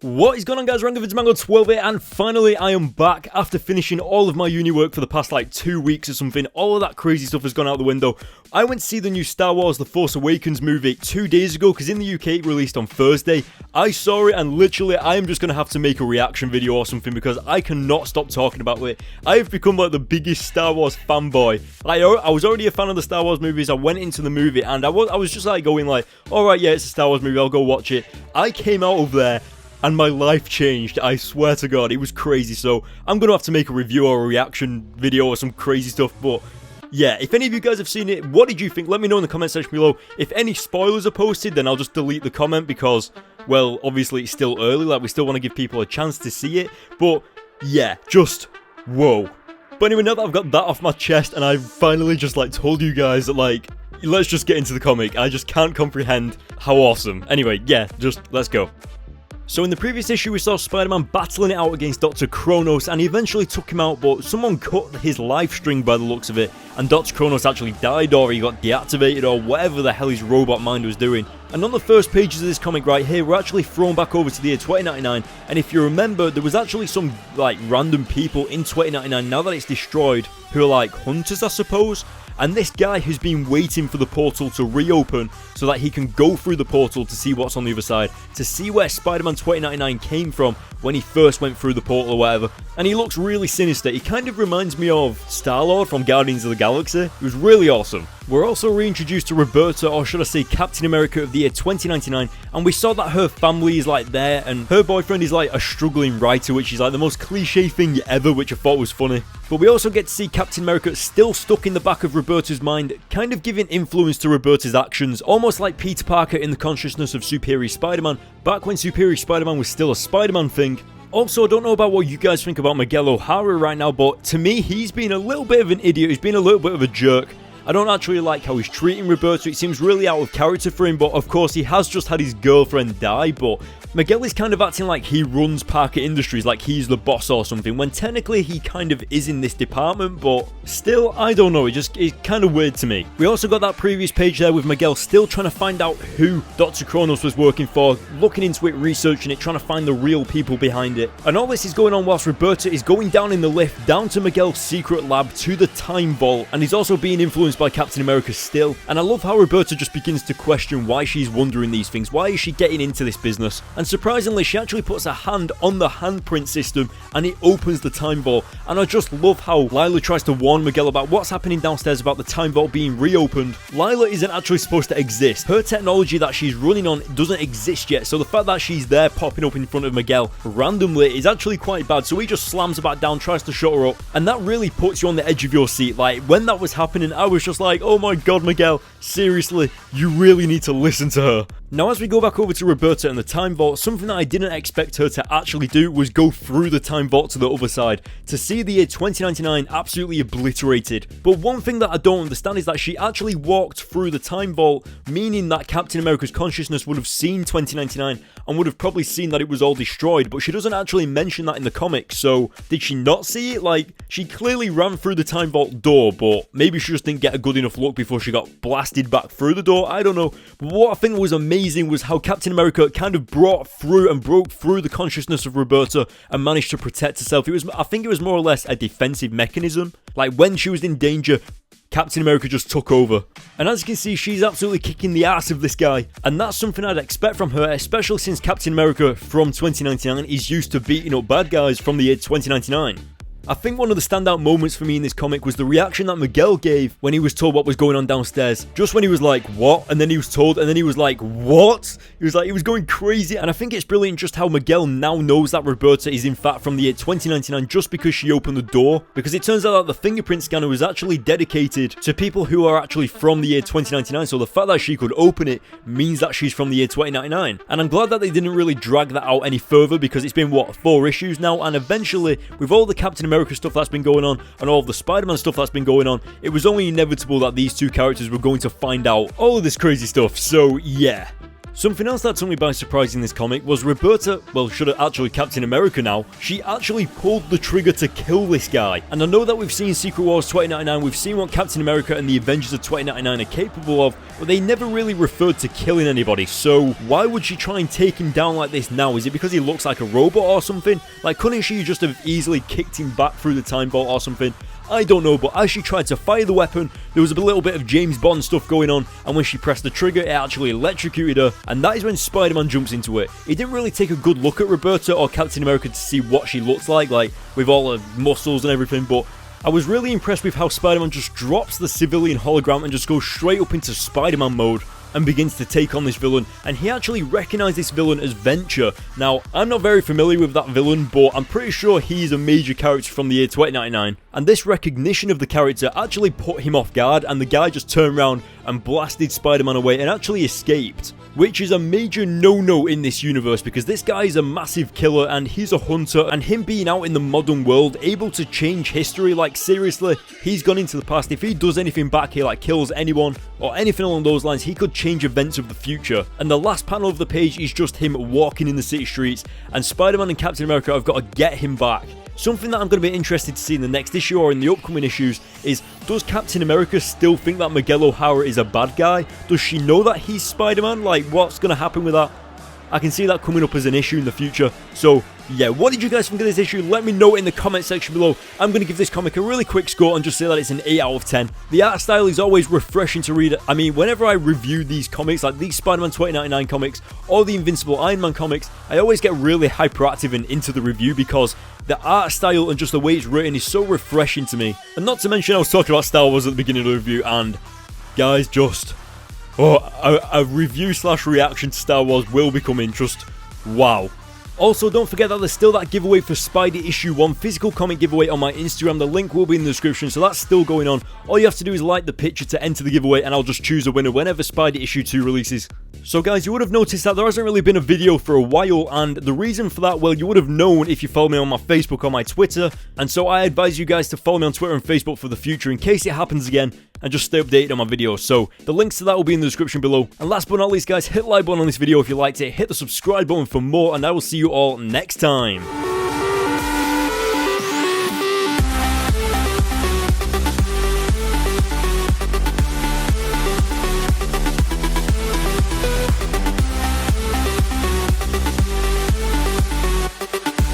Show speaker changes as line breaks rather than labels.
What is going on, guys? Rangovidsmango12 here, and finally I am back after finishing all of my uni work for the past 2 weeks or something. All of that crazy stuff has gone out the window. I went to see the new Star Wars The Force Awakens movie 2 days ago because in the UK it released on Thursday. I saw it and literally I am just going to have to make a reaction video or something because I cannot stop talking about it. I have become the biggest Star Wars fanboy. I was already a fan of the Star Wars movies. I went into the movie and I was just going alright, yeah, it's a Star Wars movie, I'll go watch it. I came out of there and my life changed, I swear to God, it was crazy. So I'm going to have to make a review or a reaction video or some crazy stuff, but yeah, if any of you guys have seen it, what did you think? Let me know in the comment section below. If any spoilers are posted, then I'll just delete the comment because, well, obviously it's still early, we still want to give people a chance to see it, but yeah, just whoa. But anyway, now that I've got that off my chest and I've finally just told you guys that let's just get into the comic. I just can't comprehend how awesome. Anyway, yeah, just let's go. So in the previous issue we saw Spider-Man battling it out against Dr. Kronos and he eventually took him out, but someone cut his life string by the looks of it and Dr. Kronos actually died or he got deactivated or whatever the hell his robot mind was doing. And on the first pages of this comic right here, we're actually thrown back over to the year 2099, and if you remember, there was actually some random people in 2099 now that it's destroyed who are hunters, I suppose. And this guy has been waiting for the portal to reopen so that he can go through the portal to see what's on the other side, to see where Spider-Man 2099 came from when he first went through the portal or whatever. And he looks really sinister. He kind of reminds me of Star-Lord from Guardians of the Galaxy. It was really awesome. We're also reintroduced to Roberta, or should I say Captain America of the year 2099, and we saw that her family is there, and her boyfriend is a struggling writer, which is the most cliche thing ever, which I thought was funny. But we also get to see Captain America still stuck in the back of Roberta's mind, kind of giving influence to Roberta's actions, almost like Peter Parker in the consciousness of Superior Spider-Man, back when Superior Spider-Man was still a Spider-Man thing. Also, I don't know about what you guys think about Miguel O'Hara right now, but to me, he's been a little bit of an idiot, he's been a little bit of a jerk. I don't actually like how he's treating Roberta, it seems really out of character for him, but of course he has just had his girlfriend die, but Miguel is kind of acting like he runs Parker Industries, like he's the boss or something, when technically he kind of is in this department, but still, I don't know, it's kind of weird to me. We also got that previous page there with Miguel still trying to find out who Dr. Kronos was working for, looking into it, researching it, trying to find the real people behind it. And all this is going on whilst Roberta is going down in the lift, down to Miguel's secret lab, to the Time Vault, and he's also being influenced by Captain America still. And I love how Roberta just begins to question why she's wondering these things, why is she getting into this business? And surprisingly, she actually puts her hand on the handprint system and it opens the Time Vault. And I just love how Lila tries to warn Miguel about what's happening downstairs about the Time Vault being reopened. Lila isn't actually supposed to exist. Her technology that she's running on doesn't exist yet, so the fact that she's there popping up in front of Miguel randomly is actually quite bad. So he just slams her back down, tries to shut her up, and that really puts you on the edge of your seat. When that was happening, I was just oh my god, Miguel, seriously, you really need to listen to her. Now, as we go back over to Roberta and the Time Vault, something that I didn't expect her to actually do was go through the Time Vault to the other side, to see the year 2099 absolutely obliterated. But one thing that I don't understand is that she actually walked through the Time Vault, meaning that Captain America's consciousness would have seen 2099 and would have probably seen that it was all destroyed, but she doesn't actually mention that in the comics, so did she not see it? She clearly ran through the Time Vault door, but maybe she just didn't get a good enough look before she got blasted back through the door, I don't know. But what I think was amazing was how Captain America kind of broke through the consciousness of Roberta and managed to protect herself. I think it was more or less a defensive mechanism. When she was in danger, Captain America just took over. And as you can see, she's absolutely kicking the ass of this guy. And that's something I'd expect from her, especially since Captain America from 2099 is used to beating up bad guys from the year 2099. I think one of the standout moments for me in this comic was the reaction that Miguel gave when he was told what was going on downstairs. Just when he was what? And then he was told, and then he was what? He was going crazy, and I think it's brilliant just how Miguel now knows that Roberta is in fact from the year 2099 just because she opened the door. Because it turns out that the fingerprint scanner was actually dedicated to people who are actually from the year 2099, so the fact that she could open it means that she's from the year 2099. And I'm glad that they didn't really drag that out any further because it's been, 4 issues now, and eventually, with all the Captain America stuff that's been going on and all of the Spider-Man stuff that's been going on, it was only inevitable that these two characters were going to find out all of this crazy stuff, so yeah. Something else that took me by surprise in this comic was Roberta, well, actually Captain America now, she actually pulled the trigger to kill this guy. And I know that we've seen Secret Wars 2099, we've seen what Captain America and the Avengers of 2099 are capable of, but they never really referred to killing anybody, so why would she try and take him down like this now? Is it because he looks like a robot or something? Like, couldn't she just have easily kicked him back through the time vault or something? I don't know, but as she tried to fire the weapon, there was a little bit of James Bond stuff going on, and when she pressed the trigger, it actually electrocuted her, and that is when Spider-Man jumps into it. He didn't really take a good look at Roberta or Captain America to see what she looks like with all her muscles and everything, but I was really impressed with how Spider-Man just drops the civilian hologram and just goes straight up into Spider-Man mode and begins to take on this villain, and he actually recognized this villain as Venture. Now, I'm not very familiar with that villain, but I'm pretty sure he's a major character from the year 2099, and this recognition of the character actually put him off guard, and the guy just turned around and blasted Spider-Man away and actually escaped, which is a major no-no in this universe because this guy is a massive killer and he's a hunter, and him being out in the modern world able to change history, like seriously, he's gone into the past. If he does anything back here, like kills anyone or anything along those lines, he could change events of the future. And the last panel of the page is just him walking in the city streets, and Spider-Man and Captain America have got to get him back. Something that I'm going to be interested to see in the next issue or in the upcoming issues is, does Captain America still think that Miguel O'Hara is a bad guy? Does she know that he's Spider-Man? Like, what's going to happen with that? I can see that coming up as an issue in the future. So, yeah, what did you guys think of this issue? Let me know in the comment section below. I'm going to give this comic a really quick score and just say that it's an 8 out of 10. The art style is always refreshing to read. I mean, whenever I review these comics, like these Spider-Man 2099 comics or the Invincible Iron Man comics, I always get really hyperactive and into the review because the art style and just the way it's written is so refreshing to me. And not to mention, I was talking about Star Wars at the beginning of the review, and guys, just a review slash reaction to Star Wars will be coming. Just wow. Also, don't forget that there's still that giveaway for Spidey issue 1 physical comic giveaway on my Instagram. The link will be in the description, so that's still going on. All you have to do is like the picture to enter the giveaway, and I'll just choose a winner whenever Spidey issue 2 releases. So guys, you would have noticed that there hasn't really been a video for a while, and the reason for that, well, you would have known if you follow me on my Facebook or my Twitter, and so I advise you guys to follow me on Twitter and Facebook for the future in case it happens again, and just stay updated on my videos. So the links to that will be in the description below. And last but not least, guys, hit the like button on this video if you liked it, hit the subscribe button for more, and I will see you all next time.